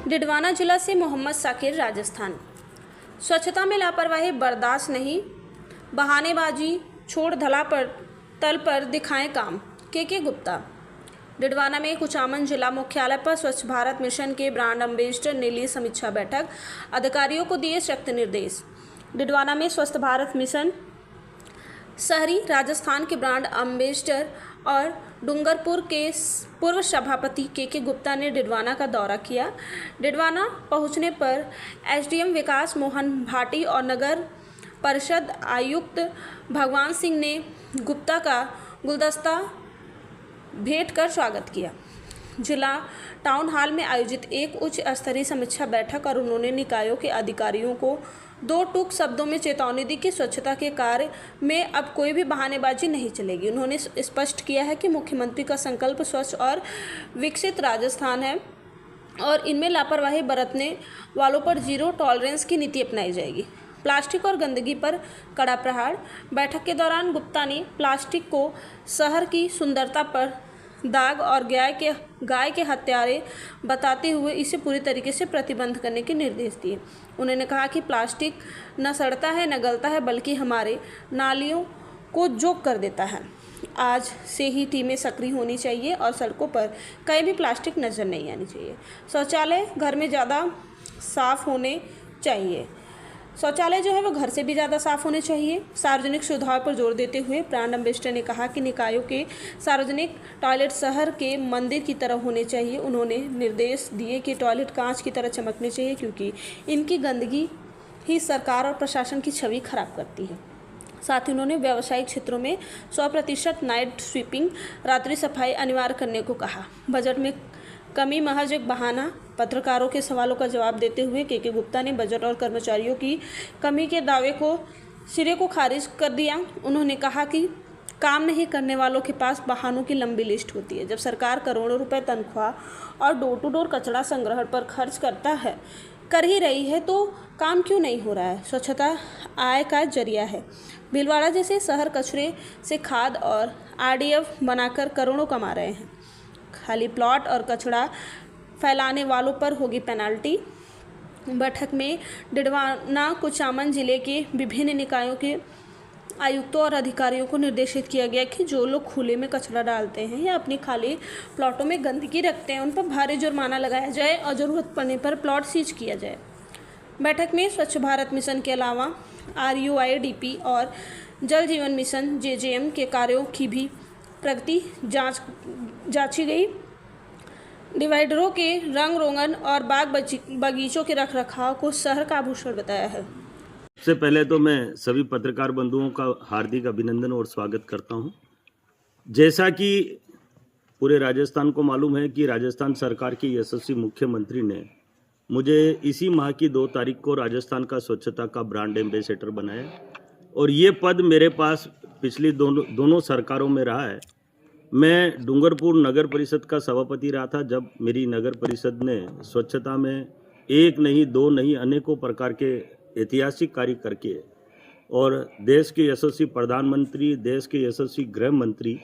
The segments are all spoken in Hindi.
डिडवाना जिला से मोहम्मद साकिर राजस्थान। स्वच्छता में लापरवाही बर्दाश्त नहीं, बहानेबाजी छोड़ तल पर दिखाएं काम। के गुप्ता। डिडवाना में कुचामन जिला मुख्यालय पर स्वच्छ भारत मिशन के ब्रांड एम्बेसडर ने ली समीक्षा बैठक, अधिकारियों को दिए सख्त निर्देश। डिडवाना में स्वच्छ भारत मिशन शहरी राजस्थान के ब्रांड एम्बेसडर और डूंगरपुर के पूर्व सभापति के गुप्ता ने डिडवाना का दौरा किया। डिडवाना पहुंचने पर एसडीएम विकास मोहन भाटी और नगर परिषद आयुक्त भगवान सिंह ने गुप्ता का गुलदस्ता भेंट कर स्वागत किया। जिला टाउन हॉल में आयोजित एक उच्च स्तरीय समीक्षा बैठक और उन्होंने निकायों के अधिकारियों को दो टूक शब्दों में चेतावनी दी कि स्वच्छता के कार्य में अब कोई भी बहानेबाजी नहीं चलेगी। उन्होंने स्पष्ट किया है कि मुख्यमंत्री का संकल्प स्वच्छ और विकसित राजस्थान है और इनमें लापरवाही बरतने वालों पर जीरो टॉलरेंस की नीति अपनाई जाएगी। प्लास्टिक और गंदगी पर कड़ा प्रहार। बैठक के दौरान गुप्ता ने प्लास्टिक को शहर की सुंदरता पर दाग और गाय के हत्यारे बताते हुए इसे पूरी तरीके से प्रतिबंध करने के निर्देश दिए। उन्होंने कहा कि प्लास्टिक न सड़ता है न गलता है, बल्कि हमारे नालियों को जोक कर देता है। आज से ही टीमें सक्रिय होनी चाहिए और सड़कों पर कहीं भी प्लास्टिक नज़र नहीं आनी चाहिए। शौचालय घर में ज़्यादा साफ होने चाहिए। शौचालय जो है वो घर से भी ज़्यादा साफ होने चाहिए। सार्वजनिक सुविधाओं पर जोर देते हुए ब्रांड एम्बेसडर ने कहा कि निकायों के सार्वजनिक टॉयलेट शहर के मंदिर की तरह होने चाहिए। उन्होंने निर्देश दिए कि टॉयलेट कांच की तरह चमकने चाहिए, क्योंकि इनकी गंदगी ही सरकार और प्रशासन की छवि खराब करती है। साथ ही उन्होंने व्यावसायिक क्षेत्रों में 100% नाइट स्वीपिंग, रात्रि सफाई अनिवार्य करने को कहा। बजट में कमी महज एक बहाना। पत्रकारों के सवालों का जवाब देते हुए के गुप्ता ने बजट और कर्मचारियों की कमी के दावे को सिरे को खारिज कर दिया। उन्होंने कहा कि काम नहीं करने वालों के पास बहानों की लंबी लिस्ट होती है। जब सरकार करोड़ों रुपए तनख्वाह और डोर टू डोर कचरा संग्रहण पर खर्च कर ही रही है, तो काम क्यों नहीं हो रहा है? स्वच्छता आय का जरिया है। भीलवाड़ा जैसे शहर कचरे से खाद और आरडीएफ बनाकर करोड़ों कमा रहे हैं। खाली प्लॉट और कचरा फैलाने वालों पर होगी पेनाल्टी। बैठक में डिडवाना कुचामन जिले के विभिन्न निकायों के आयुक्तों और अधिकारियों को निर्देशित किया गया कि जो लोग खुले में कचरा डालते हैं या अपनी खाली प्लॉटों में गंदगी रखते हैं, उन पर भारी जुर्माना लगाया जाए और ज़रूरत पड़ने पर प्लॉट सीज किया जाए। बैठक में स्वच्छ भारत मिशन के अलावा RUIDP और जल जीवन मिशन JJM के कार्यों की भी प्रगति जांची गई। डिवाइडरों के रंग रोगन और बाग बगीचों के रखरखाव को शहर का आभूषण बताया है। सबसे पहले तो मैं सभी पत्रकार बंधुओं का हार्दिक अभिनंदन और स्वागत करता हूं। जैसा कि पूरे राजस्थान को मालूम है कि राजस्थान सरकार के यशस्वी मुख्यमंत्री ने मुझे इसी माह की 2 तारीख को राजस्थान का स्वच्छता का ब्रांड एम्बेसडर बनाया और ये पद मेरे पास पिछली दोनों सरकारों में रहा है। मैं डूंगरपुर नगर परिषद का सभापति रहा था, जब मेरी नगर परिषद ने स्वच्छता में 1 नहीं 2 नहीं अनेकों प्रकार के ऐतिहासिक कार्य करके और देश के यशस्वी प्रधानमंत्री, देश के यशस्वी गृह मंत्री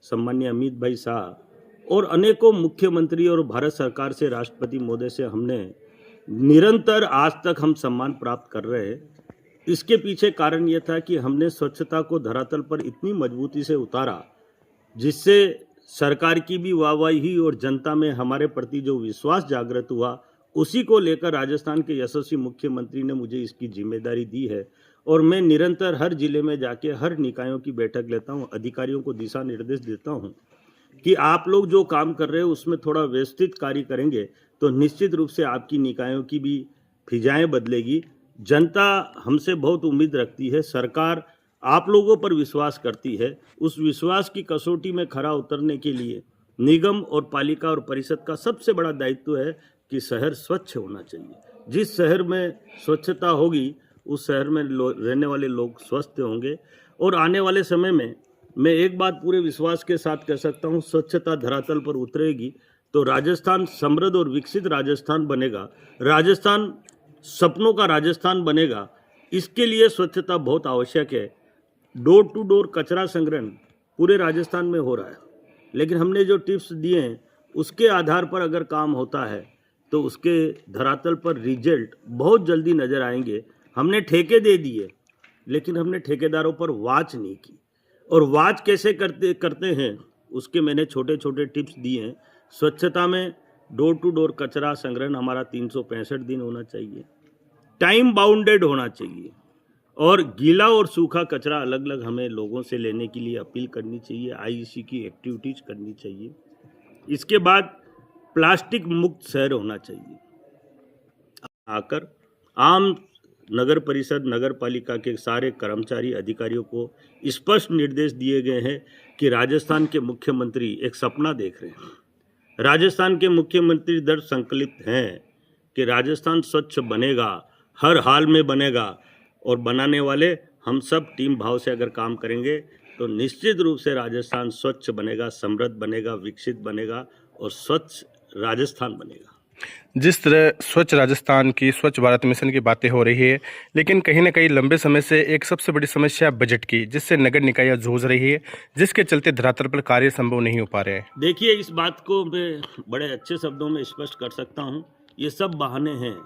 सम्माननीय अमित भाई शाह और अनेकों मुख्यमंत्री और भारत सरकार से राष्ट्रपति महोदय से हमने निरंतर आज तक हम सम्मान प्राप्त कर रहे हैं। इसके पीछे कारण ये था कि हमने स्वच्छता को धरातल पर इतनी मजबूती से उतारा, जिससे सरकार की भी वाहवाही और जनता में हमारे प्रति जो विश्वास जागृत हुआ, उसी को लेकर राजस्थान के यशस्वी मुख्यमंत्री ने मुझे इसकी जिम्मेदारी दी है और मैं निरंतर हर जिले में जाके हर निकायों की बैठक लेता हूं, अधिकारियों को दिशा निर्देश देता हूं कि आप लोग जो काम कर रहे हो उसमें थोड़ा व्यवस्थित कार्य करेंगे तो निश्चित रूप से आपकी निकायों की भी फिजाएं बदलेगी। जनता हमसे बहुत उम्मीद रखती है, सरकार आप लोगों पर विश्वास करती है। उस विश्वास की कसौटी में खरा उतरने के लिए निगम और पालिका और परिषद का सबसे बड़ा दायित्व है कि शहर स्वच्छ होना चाहिए। जिस शहर में स्वच्छता होगी उस शहर में रहने वाले लोग स्वस्थ होंगे और आने वाले समय में मैं एक बात पूरे विश्वास के साथ कह सकता हूँ, स्वच्छता धरातल पर उतरेगी तो राजस्थान समृद्ध और विकसित राजस्थान बनेगा। राजस्थान सपनों का राजस्थान बनेगा। इसके लिए स्वच्छता बहुत आवश्यक है। डोर टू डोर कचरा संग्रहण पूरे राजस्थान में हो रहा है, लेकिन हमने जो टिप्स दिए हैं उसके आधार पर अगर काम होता है तो उसके धरातल पर रिजल्ट बहुत जल्दी नज़र आएंगे। हमने ठेके दे दिए, लेकिन हमने ठेकेदारों पर वाच नहीं की। और वाच कैसे करते हैं उसके मैंने छोटे छोटे टिप्स दिए हैं। स्वच्छता में डोर टू डोर कचरा संग्रहण हमारा 365 दिन होना चाहिए, टाइम बाउंडेड होना चाहिए, और गीला और सूखा कचरा अलग अलग हमें लोगों से लेने के लिए अपील करनी चाहिए, आईईसी की एक्टिविटीज करनी चाहिए। इसके बाद प्लास्टिक मुक्त शहर होना चाहिए। आकर आम नगर परिषद नगर पालिका के सारे कर्मचारी अधिकारियों को स्पष्ट निर्देश दिए गए हैं कि राजस्थान के मुख्यमंत्री एक सपना देख रहे हैं। राजस्थान के मुख्यमंत्री दृढ़ संकल्पित हैं कि राजस्थान स्वच्छ बनेगा, हर हाल में बनेगा, और बनाने वाले हम सब टीम भाव से अगर काम करेंगे तो निश्चित रूप से राजस्थान स्वच्छ बनेगा, समृद्ध बनेगा, विकसित बनेगा और स्वच्छ राजस्थान बनेगा। जिस तरह स्वच्छ राजस्थान की स्वच्छ भारत मिशन की बातें हो रही है, लेकिन कहीं ना कहीं लंबे समय से एक सबसे बड़ी समस्या बजट की, जिससे नगर निकाय जूझ रही है, जिसके चलते धरातल पर कार्य संभव नहीं हो पा रहे हैं। देखिए, इस बात को मैं बड़े अच्छे शब्दों में स्पष्ट कर सकता हूँ। ये सब बहाने हैं।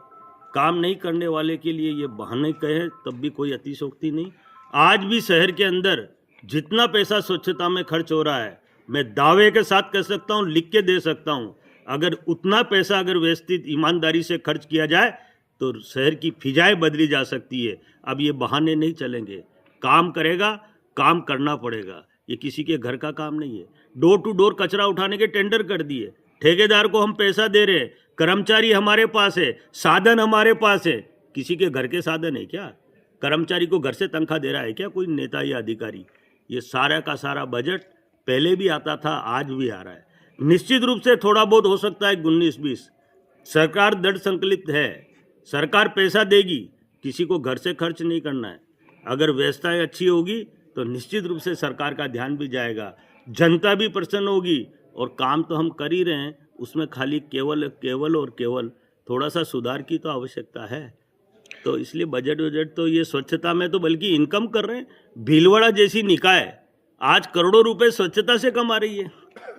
काम नहीं करने वाले के लिए ये बहाने कहे तब भी कोई अतिशयोक्ति नहीं। आज भी शहर के अंदर जितना पैसा स्वच्छता में खर्च हो रहा है, मैं दावे के साथ कह सकता हूँ, लिख के दे सकता हूँ, अगर उतना पैसा अगर व्यवस्थित ईमानदारी से खर्च किया जाए तो शहर की फिजाएं बदली जा सकती है। अब ये बहाने नहीं चलेंगे। काम करेगा, काम करना पड़ेगा। ये किसी के घर का काम नहीं है। डोर टू डोर कचरा उठाने के टेंडर कर दिए, ठेकेदार को हम पैसा दे रहे हैं, कर्मचारी हमारे पास है, साधन हमारे पास है। किसी के घर के साधन है क्या? कर्मचारी को घर से तनख्वाह दे रहा है क्या कोई नेता या अधिकारी? ये सारा का सारा बजट पहले भी आता था, आज भी आ रहा है। निश्चित रूप से थोड़ा बहुत हो सकता है 19-20। सरकार दृढ़ संकल्पित है, सरकार पैसा देगी, किसी को घर से खर्च नहीं करना है। अगर व्यवस्थाएं अच्छी होगी तो निश्चित रूप से सरकार का ध्यान भी जाएगा, जनता भी प्रसन्न होगी, और काम तो हम कर ही रहे हैं, उसमें खाली केवल थोड़ा सा सुधार की तो आवश्यकता है। तो इसलिए बजट तो ये स्वच्छता में तो बल्कि इनकम कर रहे हैं। भीलवाड़ा जैसी निकाय आज करोड़ों रुपए स्वच्छता से कमा रही है।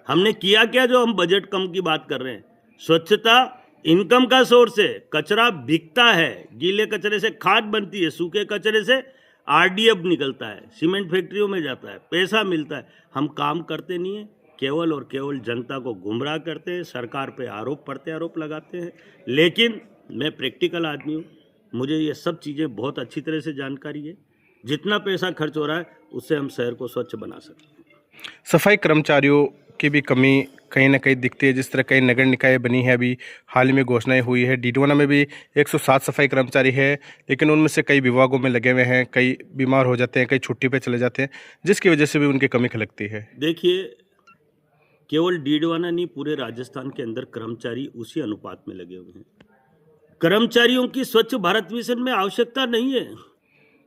हमने किया क्या जो हम बजट कम की बात कर रहे हैं? स्वच्छता इनकम का सोर्स है। कचरा बिकता है, गीले कचरे से खाद बनती है, सूखे कचरे से आरडीएफ निकलता है, सीमेंट फैक्ट्रियों में जाता है, पैसा मिलता है। हम काम करते नहीं है, केवल और केवल जनता को गुमराह करते हैं, सरकार पे आरोप लगाते हैं। लेकिन मैं प्रैक्टिकल आदमी हूँ, मुझे ये सब चीज़ें बहुत अच्छी तरह से जानकारी है। जितना पैसा खर्च हो रहा है उससे हम शहर को स्वच्छ बना सकते हैं। सफाई कर्मचारियों की भी कमी कहीं ना कहीं दिखती है। जिस तरह कई नगर निकाय बनी है, अभी हाल ही में घोषणाएं हुई है। डीडवाना में भी 107 सफाई कर्मचारी है, लेकिन उनमें से कई विभागों में लगे हुए हैं, कई बीमार हो जाते हैं, कई छुट्टी पे चले जाते हैं, जिसकी वजह से भी उनकी कमी खलकती है। देखिए, केवल डीडवाना नहीं, पूरे राजस्थान के अंदर कर्मचारी उसी अनुपात में लगे हुए हैं। कर्मचारियों की स्वच्छ भारत मिशन में आवश्यकता नहीं है।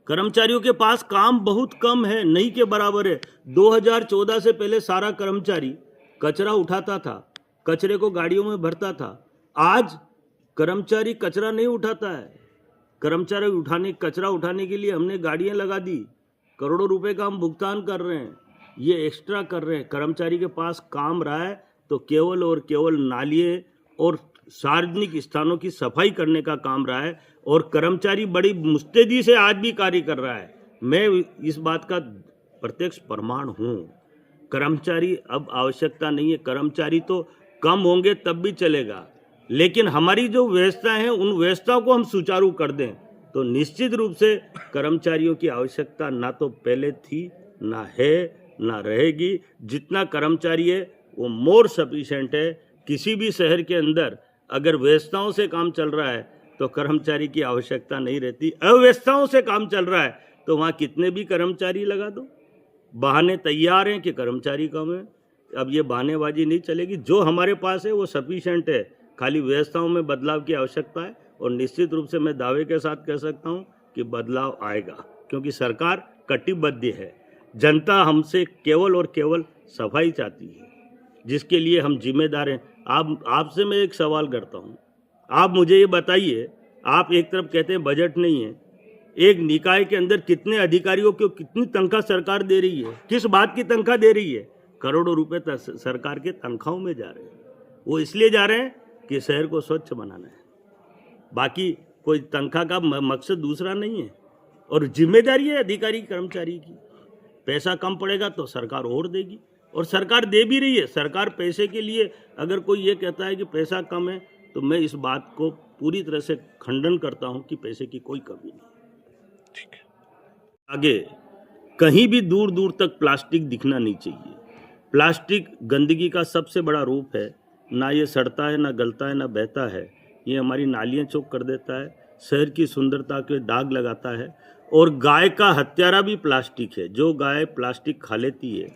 कर्मचारियों के पास काम बहुत कम है, नहीं के बराबर है। 2014 से पहले सारा कर्मचारी कचरा उठाता था, कचरे को गाड़ियों में भरता था। आज कर्मचारी कचरा नहीं उठाता है। कचरा उठाने के लिए हमने गाड़ियां लगा दी, करोड़ों रुपए का हम भुगतान कर रहे हैं, ये एक्स्ट्रा कर रहे हैं। कर्मचारी के पास काम रहा है तो केवल और केवल नालिए और सार्वजनिक स्थानों की सफाई करने का काम रहा है, और कर्मचारी बड़ी मुस्तैदी से आज भी कार्य कर रहा है। मैं इस बात का प्रत्यक्ष प्रमाण हूँ। कर्मचारी अब आवश्यकता नहीं है। कर्मचारी तो कम होंगे तब भी चलेगा, लेकिन हमारी जो व्यवस्था है उन व्यवस्थाओं को हम सुचारू कर दें तो निश्चित रूप से कर्मचारियों की आवश्यकता ना तो पहले थी, ना है, ना रहेगी। जितना कर्मचारी है वो मोर सफिशिएंट है। किसी भी शहर के अंदर अगर व्यवस्थाओं से काम चल रहा है तो कर्मचारी की आवश्यकता नहीं रहती। अव्यवस्थाओं से काम चल रहा है तो वहाँ कितने भी कर्मचारी लगा दो। बहाने तैयार हैं कि कर्मचारी कम है। अब ये बहानेबाजी नहीं चलेगी। जो हमारे पास है वो सफिशिएंट है, खाली व्यवस्थाओं में बदलाव की आवश्यकता है। और निश्चित रूप से मैं दावे के साथ कह सकता हूँ कि बदलाव आएगा, क्योंकि सरकार कटिबद्ध है। जनता हमसे केवल और केवल सफाई चाहती है, जिसके लिए हम जिम्मेदार हैं। आपसे मैं एक सवाल करता हूँ, आप मुझे ये बताइए, आप एक तरफ कहते हैं बजट नहीं है, एक निकाय के अंदर कितने अधिकारियों को कितनी तनख्वाह सरकार दे रही है? किस बात की तनख्वाह दे रही है? करोड़ों रुपए सरकार के तनख्वाहों में जा रहे हैं। वो इसलिए जा रहे हैं कि शहर को स्वच्छ बनाना है। बाकी कोई तनख्वाह का मकसद दूसरा नहीं है, और जिम्मेदारी है अधिकारी कर्मचारी की। पैसा कम पड़ेगा तो सरकार और देगी, और सरकार दे भी रही है। सरकार पैसे के लिए, अगर कोई ये कहता है कि पैसा कम है, तो मैं इस बात को पूरी तरह से खंडन करता हूं कि पैसे की कोई कमी नहीं। ठीक है। आगे कहीं भी दूर दूर तक प्लास्टिक दिखना नहीं चाहिए। प्लास्टिक गंदगी का सबसे बड़ा रूप है। ना ये सड़ता है, ना गलता है, ना बहता है। ये हमारी नालियाँ चौक कर देता है, शहर की सुंदरता के दाग लगाता है। और गाय का हत्यारा भी प्लास्टिक है। जो गाय प्लास्टिक खा लेती है,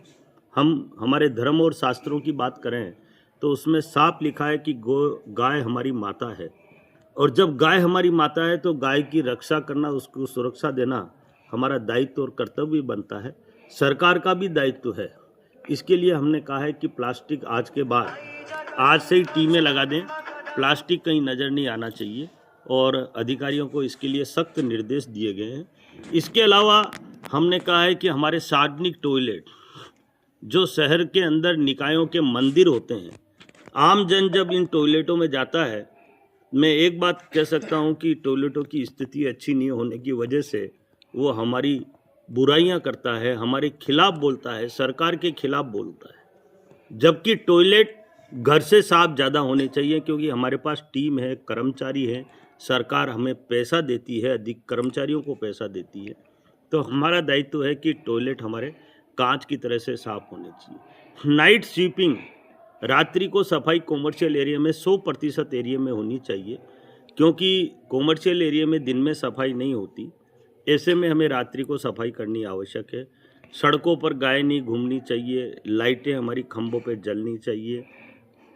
हम हमारे धर्म और शास्त्रों की बात करें तो उसमें साफ लिखा है कि गाय हमारी माता है, और जब गाय हमारी माता है तो गाय की रक्षा करना, उसको सुरक्षा देना हमारा दायित्व और कर्तव्य बनता है। सरकार का भी दायित्व है। इसके लिए हमने कहा है कि प्लास्टिक आज के बाद, आज से ही टीमें लगा दें, प्लास्टिक कहीं नज़र नहीं आना चाहिए, और अधिकारियों को इसके लिए सख्त निर्देश दिए गए हैं। इसके अलावा हमने कहा है कि हमारे सार्वजनिक टॉयलेट, जो शहर के अंदर निकायों के मंदिर होते हैं, आम जन जब इन टॉयलेटों में जाता है, मैं एक बात कह सकता हूं कि टॉयलेटों की स्थिति अच्छी नहीं होने की वजह से वो हमारी बुराइयां करता है, हमारे खिलाफ बोलता है, सरकार के खिलाफ बोलता है। जबकि टॉयलेट घर से साफ ज़्यादा होने चाहिए, क्योंकि हमारे पास टीम है, कर्मचारी है, सरकार हमें पैसा देती है, अधिक कर्मचारियों को पैसा देती है, तो हमारा दायित्व है कि टॉयलेट हमारे कांच की तरह से साफ होने चाहिए। नाइट स्वीपिंग, रात्रि को सफाई कॉमर्शियल एरिया में 100% एरिया में होनी चाहिए, क्योंकि कॉमर्शियल एरिया में दिन में सफाई नहीं होती। ऐसे में हमें रात्रि को सफाई करनी आवश्यक है। सड़कों पर गाय नहीं घूमनी चाहिए, लाइटें हमारी खंभों पे जलनी चाहिए।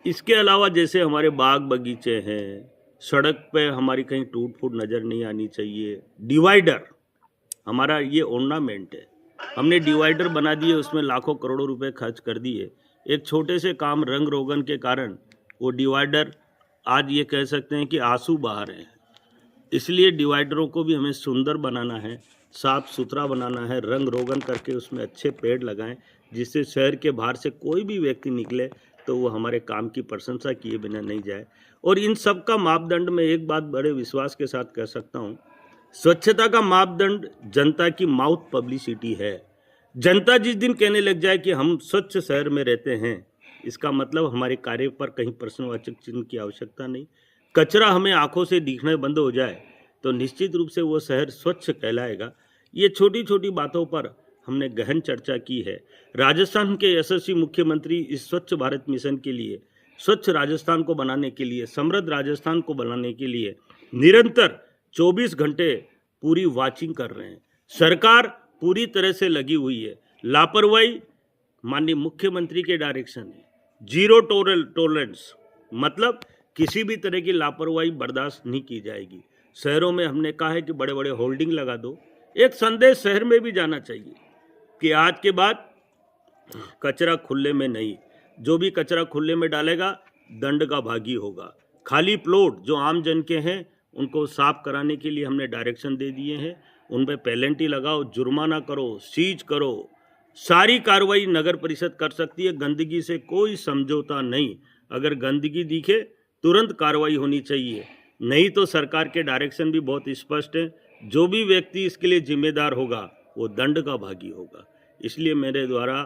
इसके अलावा जैसे हमारे बाग बगीचे हैं, सड़क पे हमारी कहीं टूट फूट नज़र नहीं आनी चाहिए। डिवाइडर हमारा ये ऑर्नामेंट है, हमने डिवाइडर बना दिए, उसमें लाखों करोड़ों रुपए खर्च कर दिए। एक छोटे से काम रंग रोगन के कारण वो डिवाइडर आज ये कह सकते हैं कि आंसू बहा रहे हैं। इसलिए डिवाइडरों को भी हमें सुंदर बनाना है, साफ सुथरा बनाना है, रंग रोगन करके उसमें अच्छे पेड़ लगाएं, जिससे शहर के बाहर से कोई भी व्यक्ति निकले तो वो हमारे काम की प्रशंसा किए बिना नहीं जाए। और इन सब का मापदंड में एक बात बड़े विश्वास के साथ कह सकता हूँ, स्वच्छता का मापदंड जनता की माउथ पब्लिसिटी है। जनता जिस दिन कहने लग जाए कि हम स्वच्छ शहर में रहते हैं, इसका मतलब हमारे कार्य पर कहीं प्रश्नवाचक चिन्ह की आवश्यकता नहीं। कचरा हमें आंखों से दिखना बंद हो जाए तो निश्चित रूप से वो शहर स्वच्छ कहलाएगा। ये छोटी छोटी बातों पर हमने गहन चर्चा की है। राजस्थान के यशस्वी मुख्यमंत्री इस स्वच्छ भारत मिशन के लिए, स्वच्छ राजस्थान को बनाने के लिए, समृद्ध राजस्थान को बनाने के लिए निरंतर 24 घंटे पूरी वॉचिंग कर रहे हैं। सरकार पूरी तरह से लगी हुई है। लापरवाही माननीय मुख्यमंत्री के डायरेक्शन है, जीरो टॉलरेंस, मतलब किसी भी तरह की लापरवाही बर्दाश्त नहीं की जाएगी। शहरों में हमने कहा है कि बड़े बड़े होल्डिंग लगा दो। एक संदेश शहर में भी जाना चाहिए कि आज के बाद कचरा खुले में नहीं, जो भी कचरा खुले में डालेगा दंड का भागी होगा। खाली प्लॉट जो आम जन के हैं उनको साफ कराने के लिए हमने डायरेक्शन दे दिए हैं। उन पर पेनल्टी लगाओ, जुर्माना करो, सीज करो, सारी कार्रवाई नगर परिषद कर सकती है। गंदगी से कोई समझौता नहीं। अगर गंदगी दिखे तुरंत कार्रवाई होनी चाहिए, नहीं तो सरकार के डायरेक्शन भी बहुत स्पष्ट है। जो भी व्यक्ति इसके लिए जिम्मेदार होगा वो दंड का भागी होगा। इसलिए मेरे द्वारा